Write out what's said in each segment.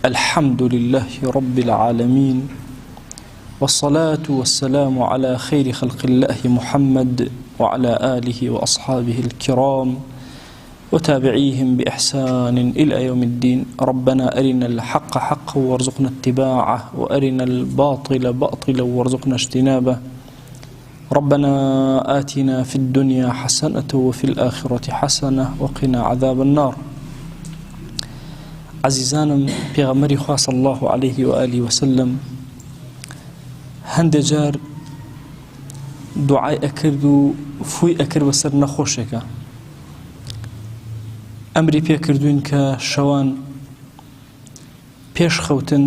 الحمد لله رب العالمين، والصلاة والسلام على خير خلق الله محمد وعلى آله وأصحابه الكرام وتابعيهم بإحسان إلى يوم الدين. ربنا أرنا الحق حقا وارزقنا اتباعه، وأرنا الباطل باطلا وارزقنا اجتنابه. ربنا آتنا في الدنيا حسنة وفي الآخرة حسنة وقنا عذاب النار. عزيزانم، پیغمبری خوا صلی الله عليه وآله وسلم هەندێک جار دوعای ئەکرد و فووی ئەکرد بەسەر نەخۆشێکە. ئەمری پێکردوین کە شەوان پێش خەوتن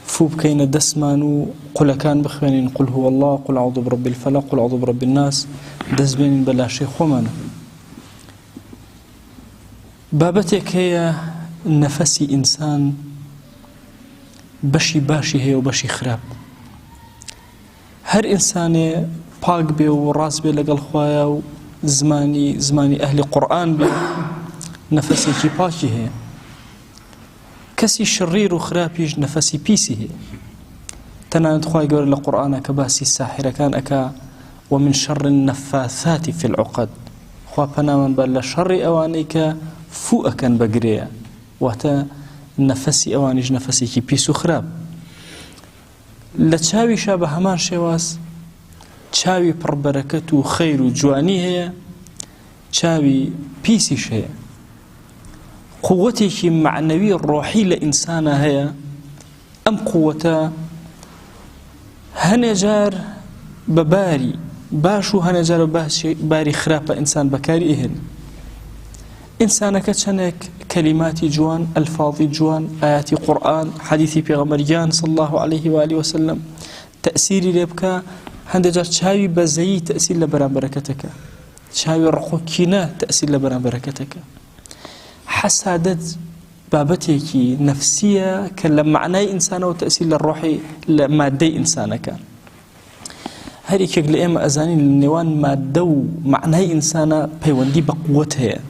فوو بکەینە دەستمان و قولەکان بخوێنین، قل هو الله، قل أعوذ برب الفلق، قل أعوذ برب الناس، دەست بێنین بە لاشەی خۆمانە. بابەتێک هەیە نەفەسی ئینسان بەشی باشی هەیە و بەشی خراپ. هەر ئینسانێ پاک بێ و ڕاست بێ لەگەڵ خوایە و زمانی ئەهلی قورئان بێ، نەفەسێکی پاکی هەیە. کەسی شڕیر و خراپیش نەفەسی پیسی هەیە. تەنانەت خوای گەورە لە قورئانە کە باسی ساحرەکان ئەکا ومن شر النفاثات في العقد، خوا پەنامان بە لە شەڕی ئەوانەی کە فوو ئەکەن بە گرێیە، واتە نەفەسی ئەوانیش نەفەسێکی پیس و خراپ. لە چاویشا بە هەمان شێواز چاوی پڕبەرەکەت و خەیر و جوانی هەیە، چاوی پیسیش هەیە. قووەتێکی معنەوی ڕۆحی لە ئینسانە هەیە. ئەم قووەتە هەنێ جار بە باری باش و هەنێ جار بە باری خراپە ئینسان بەکاری ئێهێن. ئینسانەکە چەندێک کەلیماتی جوان، ئەلفاظی جوان، ئاياتی قورئان، حەدیثی پێغەمبەریان صلی الله عليه وآله وسلم تەئسیری لێ بکە، هەندێک جار چاوی بەزەیی تەئسیر لە بەرامبەرەکەتەکە، چاوی ڕقوکینە تەئسیر لە بەرامبەرەکەتەکە. حەسادەت بابەتێکی نەفسیە کە لە معنای ئینسانەوە تەئسیر لە ڕۆحی لە مادەی ئینسانەکە. هەر یەکێک لە ئێمە ئەزانین لە نێوان مادە و معنای ئینسانە پەیوەندی بە قووەت هەیە.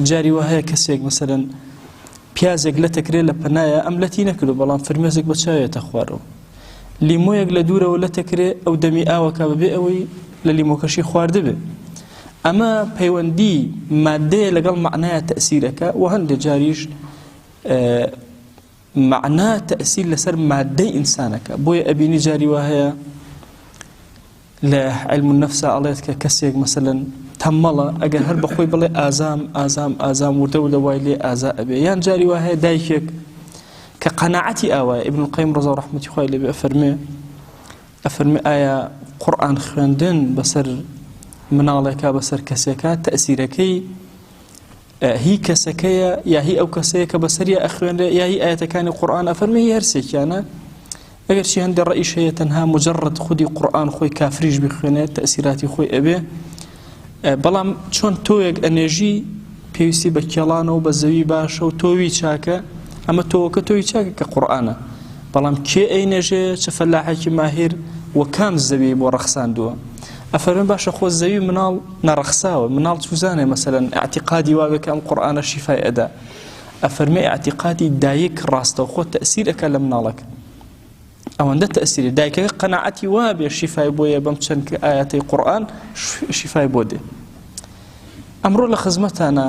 جاری وهەیە کەسێک مەسەلەن پیازێک لەتەکرێت لە پەنایە، ئەم لەتی نەکردو بەڵام فرمێزێک بە چاوێتە خوارەوە. لیمۆیەک لە دوورەوە لەتەکرێت ئەو دەمی ئاوەکە بەبێ ئەوەی لە لیمۆکەشی خواردبێ. ئەمە پەیوەندی مادەیە لەگەڵ معنایە تەئسیرەکە، و هەندێک جاریش معنا تەئسیر لەسەر مادەی ئینسانەکە. بۆیە ئەبینی جاری وهەیە لە علم النەفسە ئەڵێت کە کەسێک مەسەلەن تەمەڵە، ئەگەر هەر بەخۆی بڵێ ئازام وردە وای لێ ئازا ئەبێ. یان جاری وهەیە دایکێک کە قەناعەتی ئاوایە. ئیبن القەیم ڕەزا و ڕەحمەتی خوای لێبێ ئەفەرمێ ئایا قورئان خوێندن بەسەر مناڵێکە بەسەر کەسێکە تەئسیرەکەی هی کەسەکەیە یا هی ئەو کەسەیە کە بەسەریە ئەخوێنرێ یا هی ئاەتەکانی قورئان؟ ئەفەرمێ هی هەرسێکیانە. ئەگەر چی هەندێک ڕەئیش هەیە تەنها مجرد خودی قورئان خۆی کافریش بخوێنێت تەئسیراتی خۆی ئەبێ. بەڵام چۆن تۆیەک ئەنێژی پێویستی بە کێڵانەوە بە زەوی باشە و تۆوی چاکە، ئەمە تۆوەکە تۆوی چاکە کە قورئانە. بەڵام کێ ئەینێژێ چ فەلاحێکی ماهر و کام زەوی بۆ ڕەخساندووە. ئەفەرمێ باشە خۆ زەوی مناڵ نەڕەخساوە، مناڵ چوزانێ مەسەلەن ئاعتیقادی وابێ کە ئەم قورئانە شیفای ئەدا. ئەفەرمێ ئاعتیقادی دایک ڕاستە خۆ تەئسیر ئەکا لە مناڵەکە، ئەوەندە تەئسیری دایکەکە قەناعەتی وابێ شیفای بۆیە بەم چەند ئاەتەی قورئان شیفای بۆ دێ. ئەمڕۆ لە خزمەتانە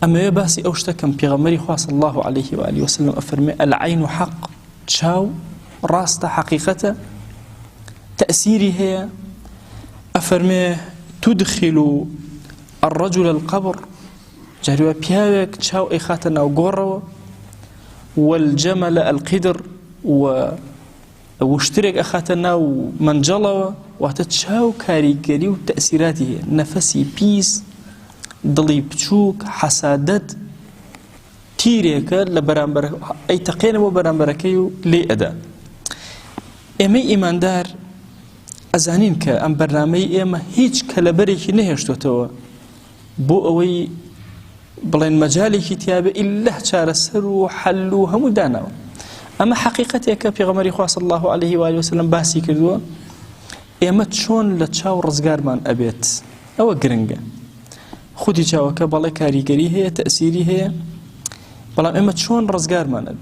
ئەمەوێ باسی ئەو شتەکەم پێغەمبەری خوا صلی الله عليه وآله وسلم ئەفەرمێ العین حق، چاو ڕاستە، حەقیقەتە، تەئسیری هەیە. ئەفەرمێ تدخل الرجل القبر، جاری وە پیاوێک چاو ئەیخاتە ناو گۆڕەوە، والجمل القدر، وشترێک ئەخاتە ناو منجەڵەوە. واتە چاو کاریگەری و تەئسیراتی هەیە. نەفەسی پیس، دڵی بچووک، حەسادەت تیرێکە لە بەرامبەر ئەیتەقێنەوە بەرامبەرەکەی و لێ ئەدا. ئێمەی ئیماندار ئەزانین کە ئەم بەرنامەی ئێمە هیچ کەلەبەرێکی نەهێشتوتەوە بۆ ئەوەی بڵێن مەجالێکی تیابێ ئیلا چارەسەر و حەل و هەموو داناوە. ئەمە حەقیقەتێکە پێغەمبەری خوا صلی الله عليه وآله وسلم باسی کردووە. ئێمە چۆن لە چاو ڕزگارمان ئەبێت، ئەوە گرنگە. خودی چاوەکە بەڵێ کاریگەری هەیە، تەئسیری هەیە. بەڵام ئێمە چۆن ڕزگارمانە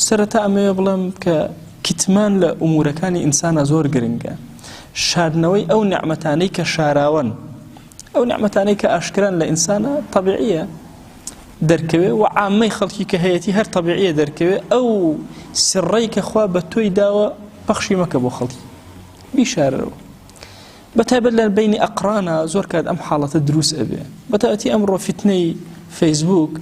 سەرەتا ئەمەوێ بڵێم کە کتمان لە ئومورەکانی ئینسانە زۆر گرنگە شاردنەوەی ئەو نعمەتانەی کە شاراون ئەو نعمەتانەی کە ئاشکران لە ئینسانە طبیعیە دەرکەوێ و عامەی خەڵکی کە هەیەتی هەر طبیعیە دەرکەوێ ئەو سڕەی کە خوا بە تۆی داوە پەخشی مەکە بۆ خەڵکی بیشارەوە بەتایبەت لە بینی ئەقرانە زۆر کات ئەم حاڵەتە دروست ئەبێ بەتایبەتی ئەمڕۆ فیتنەی فەیسبوک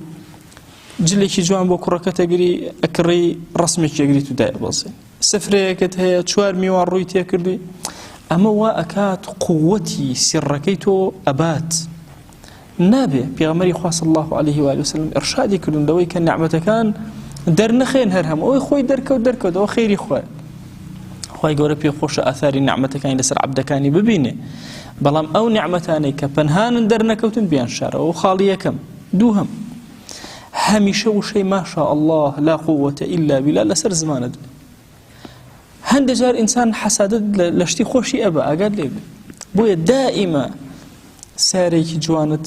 جلێکی جوان بۆ کوڕەکە تەگری ئەکڕی ڕسمێکی ئەگری تو دایبەزێ سفرەیەکت هەیە 4 میوان ڕووی تێکردی ئەمە وا ئەکات قووەتی سیڕەکەی تۆ ئەبات نابێ پێغەمبەری خوا صلی الله عليه و آله وسلم ئرشادی کردن لەوەی کە نعمەتەکان دەرنەخێن هەر هەموو ئەوەی خۆی دەرکەوتەوە خێری خوایە خوای گەورە پێخۆشە ئاثاری نعمەتەکانی لەسەر عەبدەکانی ببینێ بەڵام ئەو نعمەتانەی کە پەنهانن دەرنەکەوتن بیان شارەوە خاڵی یەکەم دووهەم هەمیشە وشەی ماشاء الله لا قوة إلا بالله لەسەر زمانت هەندێک جار ئینسان حەسادەت لە شتی خۆشی ئەبە ئاگات لێ بێ بۆیە دائیمە سارێکی جوانت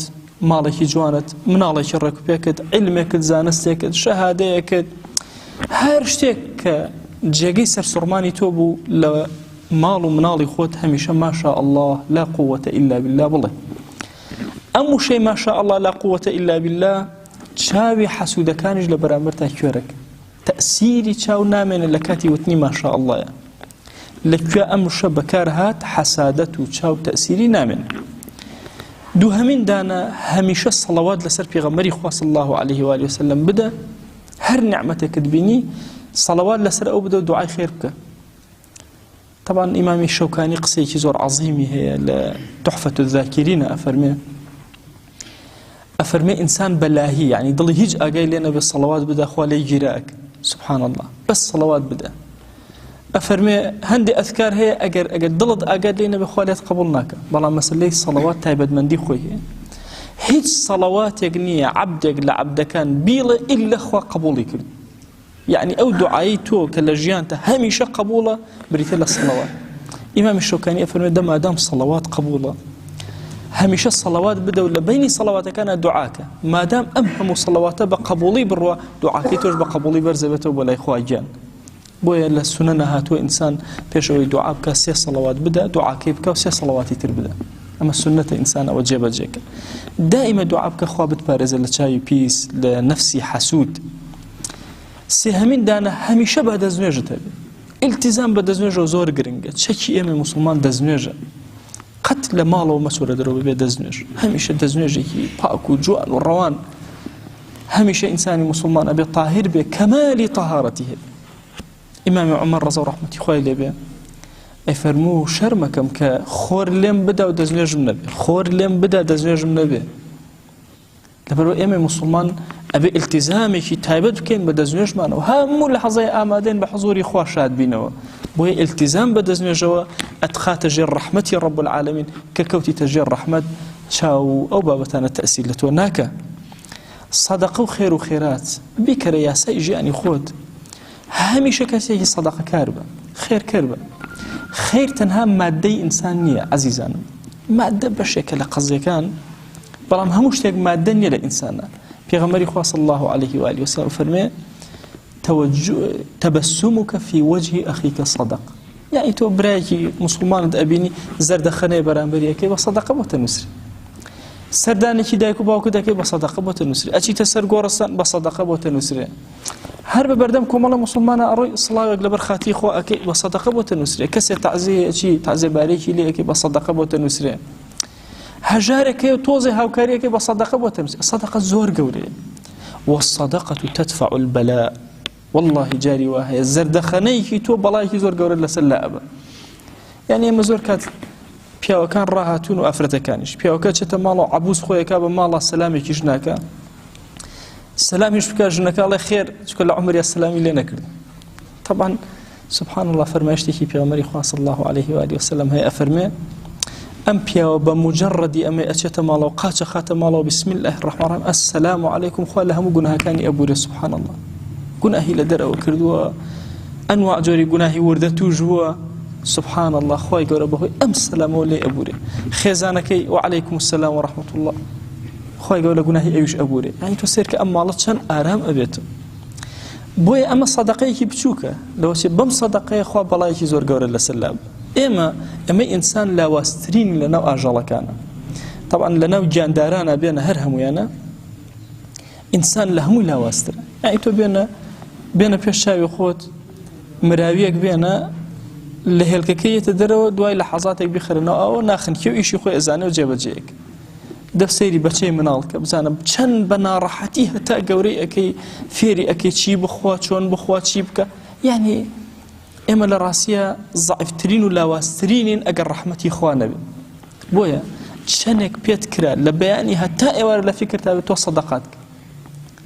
ماڵێکی جوانت مناڵێکی ڕێکوپێکت علمێکت زانستێکت شەهادەیەکت هەر شتێک کە جێگەی سەرسوڕمانی تۆ بوو لە ماڵ و مناڵی خۆت هەمیشە ماشاء الله لا قوة إلا بالله بڵێ ئەم وشەی ماشاء الله لا قوة إلا بالله چاوی حەسوودەکانیش لە بەرامبەر تا کوێرەکە تأثیری چاو نامێنە لە کاتی وتنی ماشاء اللهە لەکوێ ئەم وشە بەکار هات حەسادەت و چاو تأثیری نامێنە دووهەمین دانە هەمیشە سەڵەوات لەسەر پێغەمبەری خوا صلی الله عليه و آله وسلم بدە هەر نعمەتێکت بینی سەڵەوات لەسەر ئەو بدە و دوعای خێر بکە طبعا ئیمامی شەوکانی قسەیەکی زۆر عەظیمی هەیە لە تحفة الذاکرین ئەفەرمێ ئینسان بەلاهی یعنی دڵی هیچ ئاگای لێ نەبێ سەڵەوات بدە خوا لێی گیراک سبحان الله بەس سەڵەوات بدە ئەفەرمێ هەندێک ئەذکار هەیە ئەگەر دڵت ئاگات لێ نەبێ خوا لێت قبوڵ ناکە بەڵام مەسەلەی سەڵەوات تایبەتمەندی خۆی هەیە هیچ سەڵەواتێک نییە عەبدێک لە عەبدەکان بیڵێ ئیلا خوا قبوڵی کرد یعنی ئەو دوعایی تۆ کە لە ژیانتە هەمیشە قبوڵە بریتە لە سەڵەوات ئیمامی شەوکانی ئەفەرمێ دەمادام سەڵەوات قبوڵە هەمیشە سەڵەوات بدە و لە بینی سەڵەواتەکانە دوعاکە مادام ئەم هەموو سەڵەواتە بە قبوڵی بڕوە دوعاکەی تۆش بە قبوڵی بەرزەبێتەوە بۆ لای خوا گیان بۆیە لە سونەنە هاتووە ئینسان پێشەوەی دوعا بکە 3 سەڵەوات بدە دوعاکەی بکە و 3 سەڵەواتی تر بدە ئەمە سنەتە ئینسان ئەوە جێبەجێکە دائیمە دوعا بکە خوا بتپارێزە لە چاوی پیس لە نەفسی حەسوود سێهەمین دانە هەمیشە بە دەستنوێژت هەبێ ئیلتیزام بە دەستنوێژەوە زۆر گرنگە چەکی ئێمە موسڵمان دەستنوێژە قەت لە ماڵەوە مەسوورە دەرەوە بێ دەستنوێژ هەمیشە دەستنوێژێکی پاک و جوان و ڕەوان هەمیشە ئینسانی موسڵمان ئەبێ طاهر بێ کەمالی طەهارەتی هەبێ ئیمامی عومەر ڕەزا و ڕەحمەتی خوای لێ بێ ئەیفەرموو شەرمەکەم کە خۆر لێم بدا و دەستنوێژم نەبێ خۆر لێم بدا دەستنوێژم نەبێ لەبەرەوە ئێمە موسڵمان ئەبێ ئیلتیزامێکی تایبەت بکەین بە دەستنوێژمانەوە هەموو لە حەزای ئامادەین بە حضوری خوا شاد بینەوە بۆیە ئیلتیزام بە دەستنوێژەوە ئەتخاتە ژێر ڕەحمەتی ڕەب العالەمین کە کەوتیتە ژێر ڕەحمەت چاو ئەو بابەتانە تەئسیر لە تۆ ناکە سەدەقە و خێر و خێرات بیکەرە یاسای ژیانی خۆت هەمیشە کەسێکی سەدەقەکار بە خێرکەر بە خێر تەنها مادەی ئینسان نییە عەزیزانم مادە بەشێکە لە قەزیەکان بەڵام هەموو شتێک مادە نییە لە ئینسانە پێغەمبەری خوا صلی الله عليه و آله وسلم فەرمێ تبسمك في وجه أخيك صدق يعني تو برايكي مسلمان أبيني زرد خني برامبري كي بصدقة بوتنسري سردانێکی دایک و باوکە دەکەی بە سەدەقە بۆ تەنووسری ئەچیتە سەر گۆڕستان بە سەدەقە بۆ تەنووسرێ هەر بە بەردەم کۆمەڵە موسڵمانە ئەڕۆی سڵاوێک لەبەر خاتی خۆ ئەکەی بە سەدەقە بۆ تەنووسرێ کەسێ تەعزیەکی تەعزیەبارێکی لێ ئەکەی بە سەدەقە بۆ تەنووسرێ هەژارێکی و تۆزی هاوکاریەکەی بە سەدەقە بۆ تەنووسرێ سەدەقە زۆر گەورەیە والصدقة تدفع البلاء والله جاري وهي زردخنەیەکی تۆ بەڵایەکی زۆر گەورە لەسەر لا ئەبە یعنی ئێمە زۆر کات پیاوەکان ڕاهاتوون و ئافرەتەکانیش پیاوەکە چێتە ماڵ و عەبوس خۆیەکە بە ماڵە سەلامێکیش ناکە سەلامیش بکە ژنەکە ئەڵێ خێر چونکە لە عومریا سەلامی لێ نەکرد طبعا سبحان الله فەرمایشتێکی پێغەمبەری خوا صلی الله عليه و آله وسلم هەیە ئەفەرمێ ئەم پیاوە بە مجەڕەدی ئەمە ئەچێتە ماڵەوە قاچە خاتە ماڵەوە بسم الله الرحمن الرحیم السلام علیکم خوا لە هەموو گوناهەکانی ئەبورێ سبحان الله گوناهی لە دەرەوە کردووە ئەنواع جۆری گوناهی وردە توژووە سبحان الله خوای گەورە بەهۆی ئەم سەلامەوە لێ ئەبورێ خێزانەکەی وعليكم السلام ورحمة الله خۆی گەورە لە گوناهی ئەویش ئەبورێ یعنی تۆ سێر کە ئەم ماڵە چەند ئارام ئەبێت بۆیە ئەمە سەدەقەیەکی بچووکە لەوەچێ بەم سەدەقەیە خوا بەڵایەکی زۆر گەورە لەسەر لا ئێمە ئینسان لاواسترین لەناو ئاژەڵەکانە طبعا لەناو گیاندارانە بێنە هەر هەمویانە ئینسان لە هەمووی لاواسترە یعنی تۆ بێنە پێش چاوی خۆت مراویەک بێنە لە هێلکەکەیەتە دەرەوە دوای لە حەزاتێک بخەرنەوە ئەوە ناخنکێ و ئیشی خۆی ئەزانێ و جێبەجێیەک دەف سەیری بەچەی مناڵکە بزانم چەند بە ناڕەحەتی هەتا گەورەی ئەەکەی فێری ئەەکەی چی بخوا چۆن بخوا چی بکە یعنی ئێمە لە ڕاستیە زعیفترین و لاواسترینین ئەگەر ڕەحمەتی خوا نەبێت بۆیە چەندێک پێت کرا لە بەیانی هەتا ئێوارە لە فکرتا بێت تۆ سەدەقات کە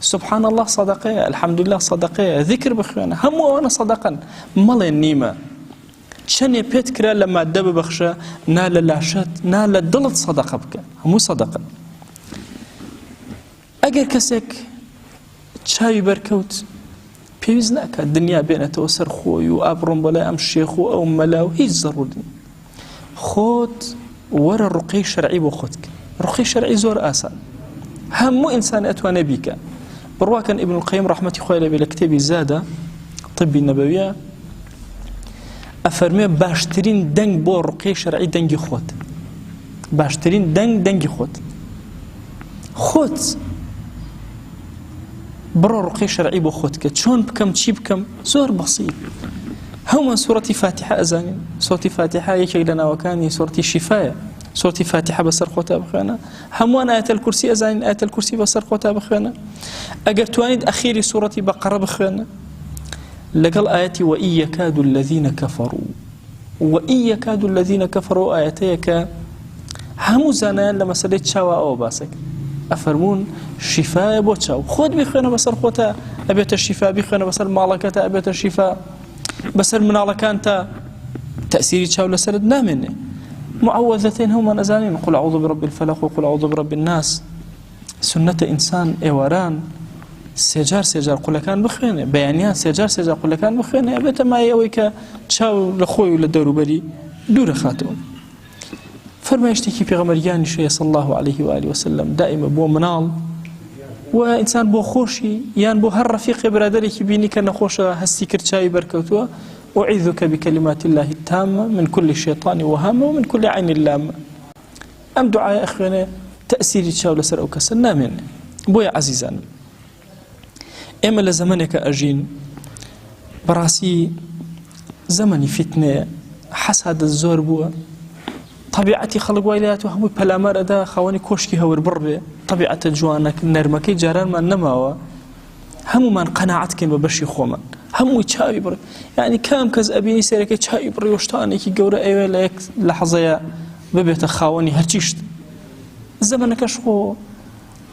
سبحان الله صدقه الحمد لله صدقه ذكر بخوانه هم وانا صدقا مال النيمه شنو بيتكرا لما دب بخشى نال لاشت نال دلت صدقه بك مو صدقه اگر كسك شاي بركوت بيزناك الدنيا بين توسر خوي وابرم بلا ام شيخ او ملاو هي ضروري خود ورا الرقي شرعي بخدك رقي شرعي زور اسان هم انسان اتوانى بك برواكن ابن القيم رحمة الله عليه بالكتاب زادة طب النبوية أفرمي باشترين دنگ بو رقي شرعي دنگي خود باشترين دنگي خود برو رقي شرعي بو خود كتشون بكم تشي بكم زور بسيط هما سورة فاتحة أزاني سورة فاتحة يكي لنا وكان سورة شفاية سورة فاتحة بسر خوتا بخوانا هموان آية الكرسي أزانين آية الكرسي بسر خوتا بخوانا أجر توانيد أخيري سورة بقرة بخوانا لقل آياتي وإن يكاد الذين كفروا آياتيك همو زانيان لما سليت شاوا أو باسك أفرمون شفاء بو تشاو خود بخوانا بسر خوتا أبيت الشفاء بخوانا بسر مالكتا أبيت الشفاء بسر منالكانتا تأثيري تشاو لسرد نامني معوذتين هما نزانين قل أعوذ برب الفلق وقل أعوذ برب الناس سنة إنسان إيواران سجار قل كان بخينه بيانيان سجار قل كان بخينه أبيت ما يويك تشاو لخوي ولا دورو بري دور خاتون فرما يشتكي في غمريان شيء صلى الله عليه وآله وسلم دائما بو منال وإنسان بو خوشي يان بو هر رفيق برادري كبيني كان خوشة هسي كرتشاي بركوتوا أعيذك بكلمات الله التامة من كل شيطان وهامة ومن كل عين لامة أم دعاء أخوانا تأثير تشاول سر أو كسر نامن بويا عزيزان إما لزمانك أجين براسي زمني فتنة حسد الزور بوا طبيعتي خلق وايلات وهمو بلامار أدا خواني كوشكي هور بربي طبيعة جوانك نرمكي جاران ما نماوا همو من قناعتك ببشي خومن همو يتشاوي بري يعني كام كز أبيني سيرك يتشاوي بري وشتاني كي قورة أيوة لك لحظة ببيت خاوني هرشيشت زمنك شخو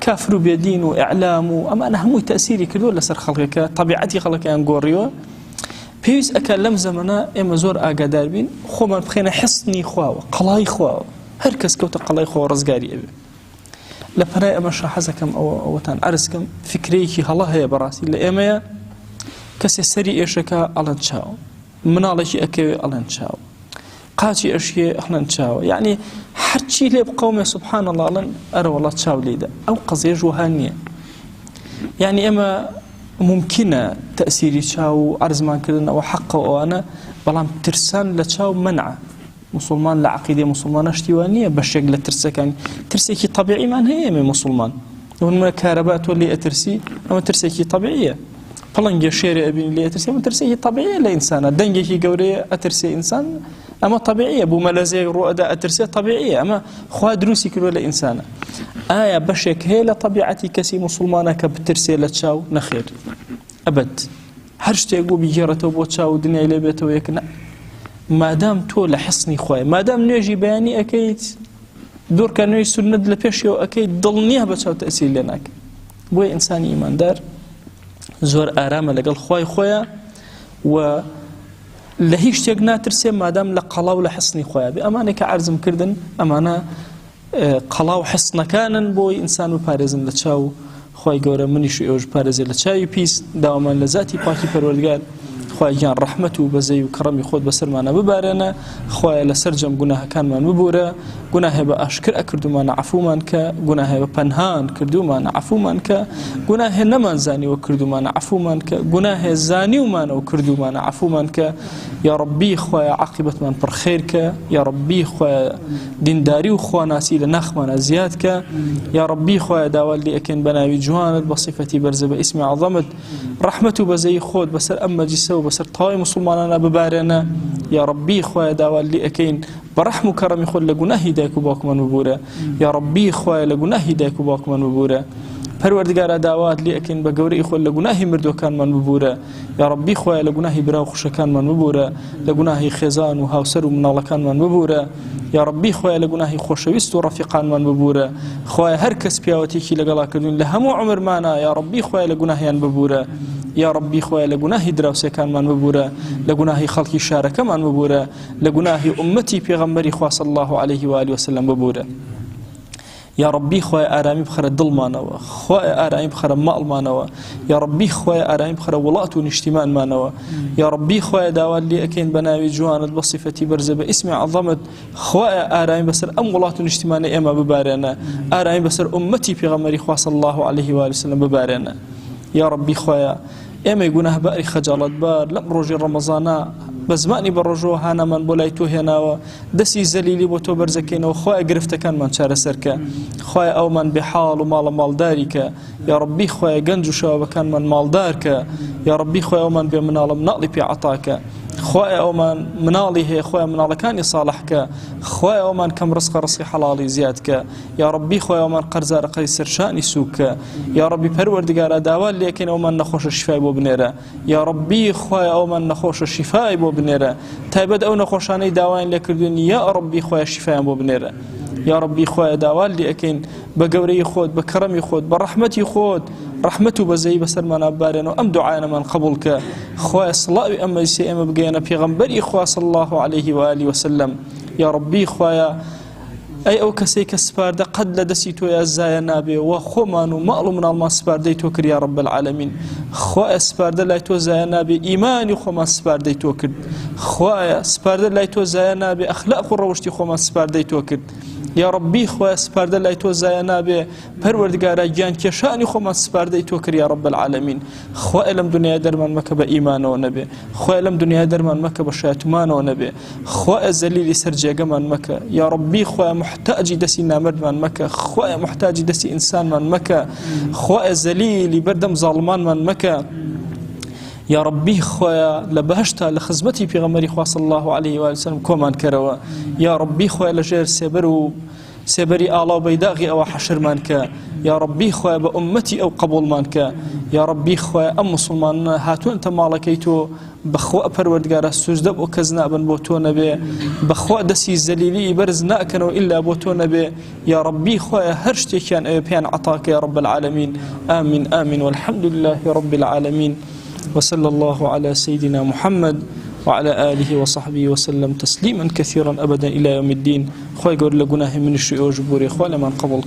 كافر بيدين وإعلام أما أنا همو تأثيري كله لسر خلقك طبيعتي خلقك أنقوريو بيوز أكلم زمنا إما زور آقادار بين خو من بخينا حصني خواوة قلاي خواوة هركز كوتا قلاي خواوة رزقاري أبي لبناء أما شرحزكم أو تان عرسكم فكريكي هلا هي براسي لإما كسي سري إيشكا ألان تشاو منالكي أكوي ألان تشاو قاتي أشياء ألان تشاو يعني حرشي لي بقومي سبحان الله ألان أرى والله تشاو ليدا أو قضية جوهانية يعني إما ممكنة تأثيري تشاو عرزمان كدن أو حقه أو أنا بلام ترسان لتشاو منع مسلمان لعقيدة مسلمان اشتوانية بشيك لترسكان ترسيكي طبيعي ما هي من مسلمان ومن كهرباء واللي أترسي أما ترسيكي طبيعية فلنجي شيري أبين اللي أترسي أما ترسيكي طبيعية لإنسان دنجي قوري أترسي إنسان أما طبيعية بو ملازي رؤدا أترسي طبيعية أما خوا دروسي كل ولا إنسان آية بشيك هي لطبيعتي كسي مسلمانة كبترسي لتشاو نخير أبد هرشت يقول بيجارته بوتشاو دنيا إلي بيته ويكنا ما دام تو لحصني خواي ما دام نيجي بياني أكيد دور كان نيجي سند لبيشيو أكيد ضلنيها بتشاو تأثير لناك بوي إنسان إيمان دار زور آرامة لقل خواي خويا و لهيش تيقنا ترسي ما دام لقلاو لحصني خويا بأمانة كعرزم كردن أمانة قلاو حصنا كانن بوي إنسان ببارزن لتشاو خواي قورا منيشو إيوج بارزي لتشاوي بيس داوما لذاتي باكي پروردگار خوای گیان ڕەحمەت و بەزەی و کەڕەمی خۆت بەسەرمانە ببارێنە خوای لەسەر جەم گوناهەکانمان ببورە گوناهێ بە ئاشکر ئەکردومانە عەفومان کە گوناهێ بە پەنهان کردومانە عەفومان کە گوناهێ نەمانزانیوە کردومانە عەفومان کە گوناهێ زانیومانەوە کردومانە عەفومان کە یا ڕەبی خوایە عاقبەتمان پڕ خێر کە یا ڕەبی خوایە دینداری و خواناسی لە ناخمانە زیاد کە یا ڕەبی خوایە داوات لێ ئەکەین بە ناوی جوانت بە صیفەتی بەرزە بە ئیسمی عەظەمت ڕەحمەت و بەزەی خۆت بەسەر ئەم مەجلیسە و بەسەر تاوای موسڵمانانە ببارێنە یا ڕەبی خوایە داوات لێ ئەکەین بەڕەحم و کەڕەمی خۆت لە گوناهی دایک و باوکمان ببورە یا ڕەبی خوایە لە گوناهی دایک و باوکمان ببورە پەروەردگارە داوات لێ ئەکەین بە گەورەی خۆت لە گوناهی مردوەکانمان ببورە یا ڕەبی خوایە لە گوناهی برا و خوشەکانمان ببورە لە گوناهی خێزان و هاوسەر و مناڵەکانمان ببورە یا ڕەبی خوایە لە گوناهی خۆشەویست و ڕەفیقانمان ببورە خوایە هەر کەس پیاوەتێکی لەگەڵا کردوین لە هەموو عومرمانە یا ڕەبی خوایە لە گوناهیان ببورە یا ڕەبی خوایە لە گوناهی دراوسێکانمان ببورە لە گوناهی خەڵکی شارەکەمان ببورە لە گوناهی ئومەتی پێغەمبەری خوا صلی الله عليه و آله وسلم ببورە یا ڕەبی خوایە ئارامی بخەرە دڵمانەوە خوایە ئارامی بخەرە ماڵمانەوە یا ڕەبی خوایە ئارامی بخەرە وڵات و نیشتیمانمانەوە یا ڕەبی خوایە داوات لێ ئەکەین بە ناوی جوانت بە صیفەتی بەرزە بە ئیسمی عەظەمت خوایە ئارامی بەسەر ئەم وڵات و نیشتیمانە ئێمە ببارێنە ئارامی بەسەر ئومەتی پێغەمبەری خوا صلی الله عليه و آله وسلم ببارێنە یا ڕەبی خوایە ئێمەی گوناهباری خەجاڵەت بار لەم ڕۆژی ڕەمەزانە بە زمانی بە ڕۆژەوە هانەمان بۆ لای تۆ هێناوە دەستی زەلیلی بۆ تۆ بەرزەکەینەوە خوایە گرفتەکانمان چارەسەرکە خوایە ئەومان بێحاڵ و ماڵە ماڵداری کە یا ڕەبی خوایە گەنج و شەوابەکانمان ماڵدار کە یا ڕەبی خوایە ئەومان بێ مناڵە مناڵی پێ عەتاکە خوایە ئەومان مناڵی هەیە خوایە مناڵەکانی ساڵحکە خوایە ئەومان کەم ڕزقی حەڵاڵی زیادکە یا ڕەبی خوایە ئەومان قەرزارەقەی سەرشانی سووکە یا ڕەبی پەروەردگارە داوات لێ ئەکەین ئەومان نەخۆشە شیفای بۆ بنێرە یا ڕەبی خوایە ئەومان نەخۆشە شیفای بۆ بنێرە تایبەت ئەو نەخۆشانەی داوایان لێ کردوین یا ڕەبی خوایە شیفایان بۆ بنێرە یا ڕەبی خوایە داوات لێ ئەکەین بە گەورەی خۆت بە کەڕەمی خۆت بە ڕەحمەتی خۆت ڕەحمەت و بەزەی بەسەرمانە ببارێنەوە ئەم دوعایەمان قبول کە خوایە سڵاوی ئەم مەجلیسە ئێمە بگەیەنە پێغەمبەری خوا صلی الله عليه و آله وسلم یا ڕەبی خوایە ئەی ئەو کەسەی کە سپاردە قەت لە دەستی تۆیە زایە نابێ و خۆمان و ماڵ و مناڵمان سپاردەی تۆ کرد یا ڕەب العالەمین خوایە سپاردە لای تۆ زایە نابێ ئیمانی خۆمان سپاردەی تۆ کرد خوایە سپاردە لای تۆ زایە نابێ ئەخلاق و ڕەوشتی خۆمان سپاردەی تۆ کرد یا ڕەبی خوایە سپاردە لای تۆ زایە نابێ پەروەردگارە گیان کێشانی خۆمان سپاردەی تۆ کرد یا ڕەب العالەمین خوایە لەم دنیای دەرمان مەکە بە ئیمانەوە نەبێ خوایە لەم دنیای دەرمان مەکە بە شایەتمانەوە نەبێ خوایە زەلیلی سەر جێگەمان مەکە یا ڕەبی خوایە محتاجی دەستی نامردمان مەکە خوایە محتاجی دەستی ئینسانمان مەکە خوایە زەلیلی بەردەم زاڵمانمان مەکە یا ڕەبی خوایە لە بەهشتا لە خزمەتی پێغەمبەری خوا صلی الله عليه و سلم کۆمان کەرەوە یا ڕەبی خوایە لەژێر سێبەر و سێبەری ئاڵا و بەیداغی ئەوە حەشرمان کە یا ڕەبی خوایە بە ئومەتی ئەو قبوڵمان کە یا ڕەبی خوایە ئەم موسڵمانە هاتوونتە ماڵەکەی تۆ بەخوا پەروەردگارە سوژدە بۆ کەس نابن بۆ تۆ نەبێ بەخوا دەستی زەلیلی بەرز ناکەنەوە ئیلا بۆ تۆ نەبێ یا ڕەبی خوایە هەر شتێکیان ئەوێ پێیان عەتاکە یا ڕەب العالەمین ئامین ئامین والحمد لله رب العالمين وصلى الله على سيدنا محمد وعلى آله وصحبه وسلم تسليما كثيرا أبدا إلى يوم الدين خوي قول لقناه من الشيء وجبوري خوي لمن قبل